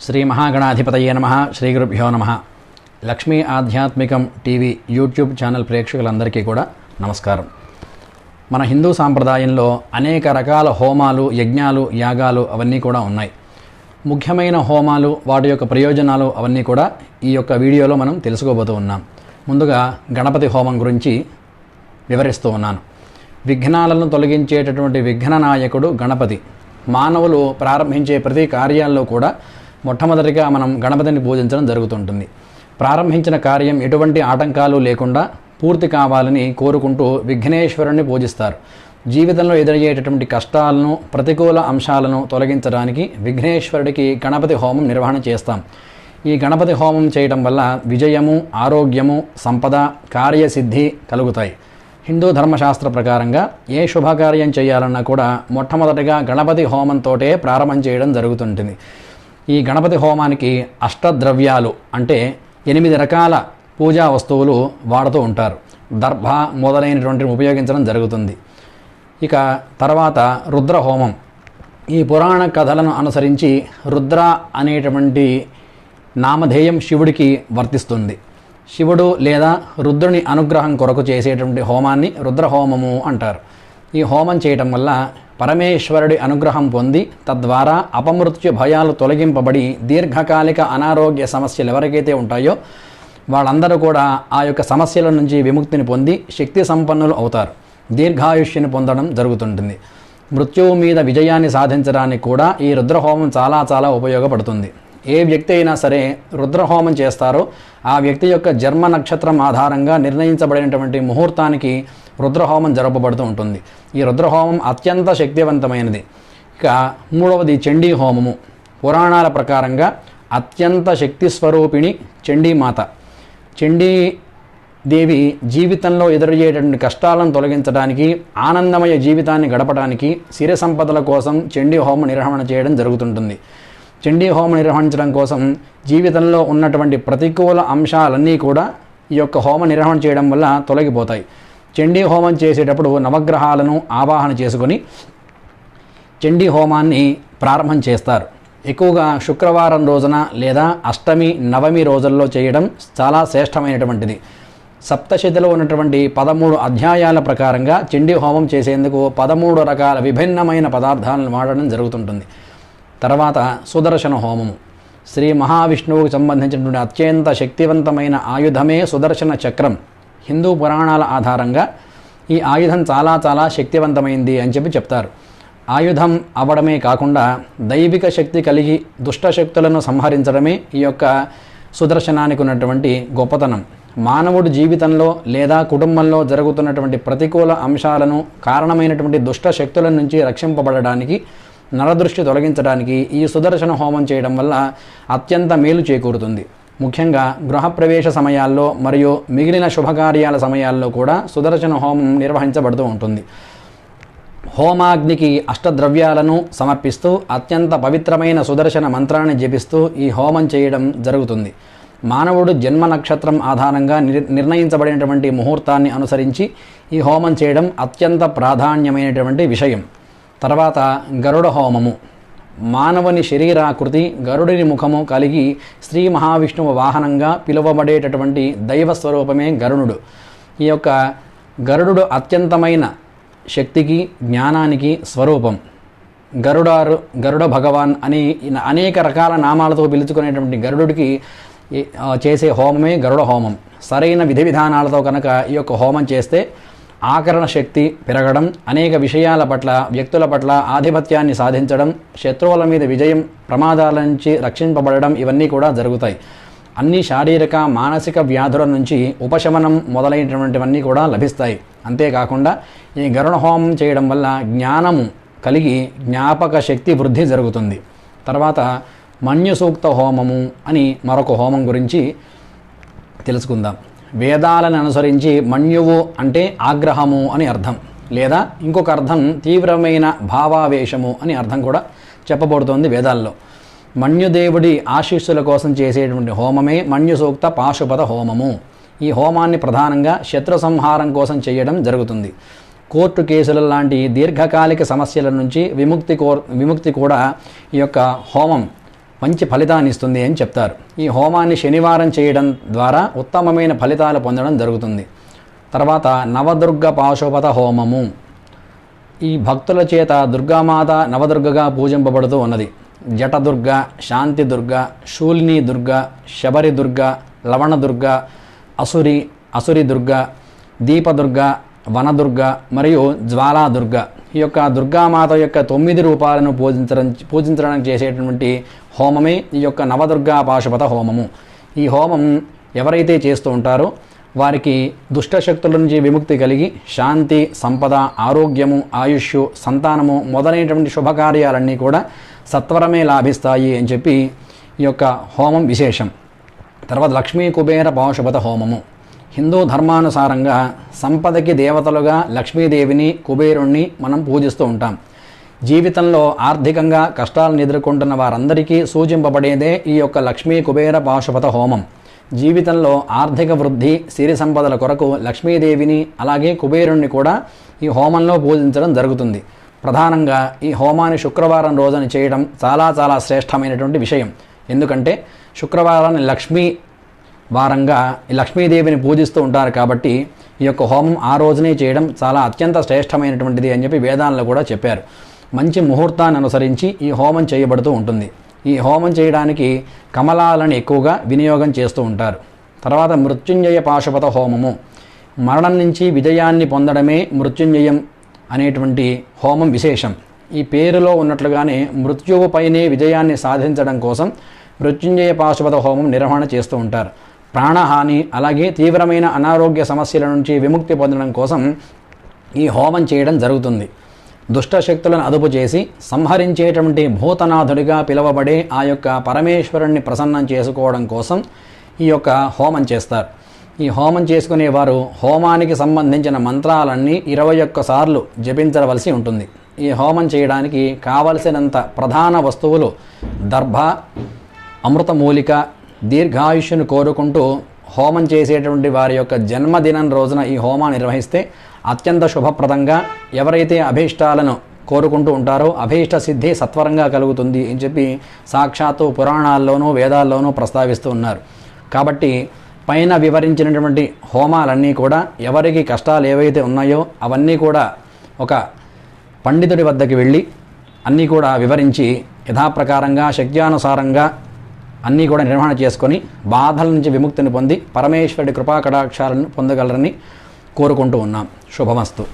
శ్రీ మహాగణాధిపతయే నమః. శ్రీ గురుభ్యో నమః. లక్ష్మీ ఆధ్యాత్మికం టీవీ యూట్యూబ్ ఛానల్ ప్రేక్షకులందరికీ కూడా నమస్కారం. మన హిందూ సాంప్రదాయంలో అనేక రకాల హోమాలు, యజ్ఞాలు, యాగాలు అవన్నీ కూడా ఉన్నాయి. ముఖ్యమైన హోమాలు, వాటి యొక్క ప్రయోజనాలు అవన్నీ కూడా ఈ యొక్క వీడియోలో మనం తెలుసుకోబోతూ ఉన్నాం. ముందుగా గణపతి హోమం గురించి వివరిస్తూ ఉన్నాను. విఘ్నాలను తొలగించేటటువంటి విఘ్న నాయకుడు గణపతి. మానవులు ప్రారంభించే ప్రతి కార్యాల్లో కూడా మొట్టమొదటిగా మనం గణపతిని పూజించడం జరుగుతుంటుంది. ప్రారంభించిన కార్యం ఎటువంటి ఆటంకాలు లేకుండా పూర్తి కావాలని కోరుకుంటూ విఘ్నేశ్వరుణ్ణి పూజిస్తారు. జీవితంలో ఎదురయ్యేటటువంటి కష్టాలను, ప్రతికూల అంశాలను తొలగించడానికి విఘ్నేశ్వరుడికి గణపతి హోమం నిర్వహణ చేస్తాం. ఈ గణపతి హోమం చేయడం వల్ల విజయము, ఆరోగ్యము, సంపద, కార్యసిద్ధి కలుగుతాయి. హిందూ ధర్మశాస్త్ర ప్రకారంగా ఏ శుభకార్యం చేయాలన్నా కూడా మొట్టమొదటిగా గణపతి హోమంతోటే ప్రారంభం చేయడం జరుగుతుంటుంది. ఈ గణపతి హోమానికి అష్టద్రవ్యాలు అంటే 8 రకాల పూజా వస్తువులు వాడుతూ ఉంటారు. దర్భ మొదలైనటువంటివి ఉపయోగించడం జరుగుతుంది. ఇక తర్వాత రుద్ర హోమం. ఈ పురాణ కథలను అనుసరించి రుద్ర అనేటువంటి నామధేయం శివుడికి వర్తిస్తుంది. శివుడు లేదా రుద్రుని అనుగ్రహం కొరకు చేసేటువంటి హోమాన్ని రుద్రహోమము అంటారు. ఈ హోమం చేయటం వల్ల పరమేశ్వరుడి అనుగ్రహం పొంది తద్వారా అపమృత్యు భయాలు తొలగింపబడి దీర్ఘకాలిక అనారోగ్య సమస్యలు ఎవరికైతే ఉంటాయో వాళ్ళందరూ కూడా ఆ యొక్క సమస్యల నుంచి విముక్తిని పొంది శక్తి సంపన్నులు అవుతారు. దీర్ఘాయుష్యని పొందడం జరుగుతుంటుంది. మృత్యువు మీద విజయాన్ని సాధించడానికి కూడా ఈ రుద్రహోమం చాలా ఉపయోగపడుతుంది. ఏ వ్యక్తి అయినా సరే రుద్రహోమం చేస్తారో ఆ వ్యక్తి యొక్క జన్మ నక్షత్రం ఆధారంగా నిర్ణయించబడినటువంటి ముహూర్తానికి రుద్రహోమం జరపబడుతూ ఉంటుంది. ఈ రుద్రహోమం అత్యంత శక్తివంతమైనది. ఇక మూడవది చండీ హోమము. పురాణాల ప్రకారంగా అత్యంత శక్తి స్వరూపిణి చండీమాత. చండీ దేవి జీవితంలో ఎదురయ్యేటువంటి కష్టాలను తొలగించడానికి, ఆనందమయ జీవితాన్ని గడపడానికి, సిరి సంపదల కోసం చండీ హోమం నిర్వహణ చేయడం జరుగుతుంటుంది. చండీ హోమం నిర్వహించడం కోసం జీవితంలో ఉన్నటువంటి ప్రతికూల అంశాలన్నీ కూడా ఈ యొక్క హోమ నిర్వహణ చేయడం వల్ల తొలగిపోతాయి. చండీ హోమం చేసేటప్పుడు నవగ్రహాలను ఆవాహన చేసుకొని చండీ హోమాన్ని ప్రారంభం చేస్తారు. ఎక్కువగా శుక్రవారం రోజున లేదా అష్టమి, నవమి రోజుల్లో చేయడం చాలా శ్రేష్టమైనటువంటిది. సప్తశతిలో ఉన్నటువంటి 13 అధ్యాయాల ప్రకారంగా చండీ హోమం చేసేందుకు 13 రకాల విభిన్నమైన పదార్థాలను వాడడం జరుగుతుంటుంది. తర్వాత సుదర్శన హోమము. శ్రీ మహావిష్ణువుకు సంబంధించినటువంటి అత్యంత శక్తివంతమైన ఆయుధమే సుదర్శన చక్రం. హిందూ పురాణాల ఆధారంగా ఈ ఆయుధం చాలా శక్తివంతమైంది అని చెప్తారు. ఆయుధం అవ్వడమే కాకుండా దైవిక శక్తి కలిగి దుష్టశక్తులను సంహరించడమే ఈ యొక్క సుదర్శనానికి ఉన్నటువంటి గొప్పతనం. మానవుడి జీవితంలో లేదా కుటుంబంలో జరుగుతున్నటువంటి ప్రతికూల అంశాలను, కారణమైనటువంటి దుష్ట శక్తుల నుంచి రక్షింపబడడానికి, నరదృష్టి తొలగించడానికి ఈ సుదర్శన హోమం చేయడం వల్ల అత్యంత మేలు చేకూరుతుంది. ముఖ్యంగా గృహప్రవేశ సమయాల్లో మరియు మిగిలిన శుభకార్యాల సమయాల్లో కూడా సుదర్శన హోమం నిర్వహించబడుతూ ఉంటుంది. హోమాగ్నికి అష్టద్రవ్యాలను సమర్పిస్తూ అత్యంత పవిత్రమైన సుదర్శన మంత్రాన్ని జపిస్తూ ఈ హోమం చేయడం జరుగుతుంది. మానవుడు జన్మ నక్షత్రం ఆధారంగా నిర్ణయించబడినటువంటి ముహూర్తాన్ని అనుసరించి ఈ హోమం చేయడం అత్యంత ప్రాధాన్యమైనటువంటి విషయం. తర్వాత గరుడ హోమము. మానవుని శరీరాకృతి, గరుడిని ముఖము కలిగి శ్రీ మహావిష్ణువు వాహనంగా పిలువబడేటటువంటి దైవస్వరూపమే గరుడు. ఈ యొక్క గరుడు అత్యంతమైన శక్తికి, జ్ఞానానికి స్వరూపం. గరుడ భగవాన్ అని అనేక రకాల నామాలతో పిలుచుకునేటువంటి గరుడికి చేసే హోమమే గరుడ హోమం. సరైన విధి విధానాలతో కనుక ఈ యొక్క హోమం చేస్తే ఆకరణ శక్తి పెరగడం, అనేక విషయాల పట్ల, వ్యక్తుల పట్ల ఆధిపత్యాన్ని సాధించడం, శత్రువుల మీద విజయం, ప్రమాదాల నుంచి రక్షింపబడడం ఇవన్నీ కూడా జరుగుతాయి. అన్ని శారీరక, మానసిక వ్యాధుల నుంచి ఉపశమనం మొదలైనటువంటివన్నీ కూడా లభిస్తాయి. అంతేకాకుండా ఈ గరుడ హోమం చేయడం వల్ల జ్ఞానము కలిగి జ్ఞాపక శక్తి వృద్ధి జరుగుతుంది. తర్వాత మన్యుసూక్త హోమము అని మరొక హోమం గురించి తెలుసుకుందాం. వేదాలను అనుసరించి మన్యువు అంటే ఆగ్రహము అని అర్థం, లేదా ఇంకొక అర్థం తీవ్రమైన భావావేశము అని అర్థం కూడా చెప్పబడుతోంది వేదాల్లో. మన్యుదేవుడి ఆశీస్సుల కోసం చేసేటువంటి హోమమే మన్యుసూక్త పాశుపత హోమము. ఈ హోమాన్ని ప్రధానంగా శత్రు సంహారం కోసం చేయడం జరుగుతుంది. కోర్టు కేసుల లాంటి దీర్ఘకాలిక సమస్యల నుంచి విముక్తి కూడా ఈ యొక్క హోమం మంచి ఫలితాన్ని ఇస్తుంది అని చెప్తారు. ఈ హోమాన్ని శనివారం చేయడం ద్వారా ఉత్తమమైన ఫలితాలు పొందడం జరుగుతుంది. తర్వాత నవదుర్గ పాశుపత హోమము. ఈ భక్తుల చేత దుర్గామాత నవదుర్గగా పూజింపబడుతూ ఉన్నది. జటదుర్గ, శాంతిదుర్గ, శూలిని దుర్గ, శబరి దుర్గ, లవణదుర్గ, అసురి దుర్గ, దీపదుర్గ, వనదుర్గ మరియు జ్వాలాదుర్గ. ఈ యొక్క దుర్గామాత యొక్క 9 రూపాలను పూజించడానికి చేసేటువంటి హోమమే ఈ యొక్క నవదుర్గా పాశుపత హోమము. ఈ హోమం ఎవరైతే చేస్తూ ఉంటారో వారికి దుష్టశక్తుల నుంచి విముక్తి కలిగి శాంతి, సంపద, ఆరోగ్యము, ఆయుష్, సంతానము మొదలైనటువంటి శుభకార్యాలన్నీ కూడా సత్వరమే లాభిస్తాయి అని చెప్పి ఈ యొక్క హోమం విశేషం. తర్వాత లక్ష్మీ కుబేర పాశుపత హోమము. హిందూ ధర్మానుసారంగా సంపదకి దేవతలుగా లక్ష్మీదేవిని, కుబేరుణ్ణి మనం పూజిస్తూ ఉంటాం. జీవితంలో ఆర్థికంగా కష్టాలను ఎదుర్కొంటున్న వారందరికీ సూచింపబడేదే ఈ యొక్క లక్ష్మీ కుబేర పాశుపత హోమం. జీవితంలో ఆర్థిక వృద్ధి, సిరి సంపదల కొరకు లక్ష్మీదేవిని అలాగే కుబేరుణ్ణి కూడా ఈ హోమంలో పూజించడం జరుగుతుంది. ప్రధానంగా ఈ హోమాన్ని శుక్రవారం రోజున చేయడం చాలా చాలా శ్రేష్టమైనటువంటి విషయం. ఎందుకంటే శుక్రవారాన్ని లక్ష్మీ వారంగా ఈ లక్ష్మీదేవిని పూజిస్తూ ఉంటారు కాబట్టి ఈ యొక్క హోమం ఆ రోజునే చేయడం చాలా అత్యంత శ్రేష్టమైనటువంటిది అని చెప్పి వేదాల్లో కూడా చెప్పారు. మంచి ముహూర్తాన్ని అనుసరించి ఈ హోమం చేయబడుతూ ఉంటుంది. ఈ హోమం చేయడానికి కమలాలను ఎక్కువగా వినియోగం చేస్తూ ఉంటారు. తర్వాత మృత్యుంజయ పాశుపత హోమము. మరణం నుంచి విజయాన్ని పొందడమే మృత్యుంజయం అనేటువంటి హోమం విశేషం. ఈ పేరులో ఉన్నట్లుగానే మృత్యువుపైనే విజయాన్ని సాధించడం కోసం మృత్యుంజయ పాశుపత హోమం నిర్వహణ చేస్తూ ఉంటారు. ప్రాణహాని అలాగే తీవ్రమైన అనారోగ్య సమస్యల నుంచి విముక్తి పొందడం కోసం ఈ హోమం చేయడం జరుగుతుంది. దుష్టశక్తులను అదుపు చేసి సంహరించేటువంటి భూతనాథుడిగా పిలువబడే ఆ యొక్క పరమేశ్వరుణ్ణి ప్రసన్నం చేసుకోవడం కోసం ఈ యొక్క హోమం చేస్తారు. ఈ హోమం చేసుకునేవారు హోమానికి సంబంధించిన మంత్రాలన్నీ 21 సార్లు జపించవలసి ఉంటుంది. ఈ హోమం చేయడానికి కావలసినంత ప్రధాన వస్తువులు దర్భ, అమృతమూలిక, దీర్ఘాయుష్యును కోరుకుంటూ హోమం చేసేటువంటి వారి యొక్క జన్మదినం రోజున ఈ హోమాన్ని నిర్వహిస్తే అత్యంత శుభప్రదంగా ఎవరైతే అభీష్టాలను కోరుకుంటూ ఉంటారో అభీష్ట సిద్ధి సత్వరంగా కలుగుతుంది అని చెప్పి సాక్షాత్తు పురాణాల్లోనూ వేదాల్లోనూ ప్రస్తావిస్తూ ఉన్నారు. కాబట్టి పైన వివరించినటువంటి హోమాలన్నీ కూడా ఎవరికి కష్టాలు ఏవైతే ఉన్నాయో అవన్నీ కూడా ఒక పండితుడి వద్దకు వెళ్ళి అన్నీ కూడా వివరించి యథాప్రకారంగా శక్త్యానుసారంగా అన్నీ కూడా నిర్వహణ చేసుకొని బాధల నుంచి విముక్తిని పొంది పరమేశ్వరుడి కృపా కటాక్షాలను పొందగలరని కోరుకుంటూ ఉన్నాం. శుభమస్తు.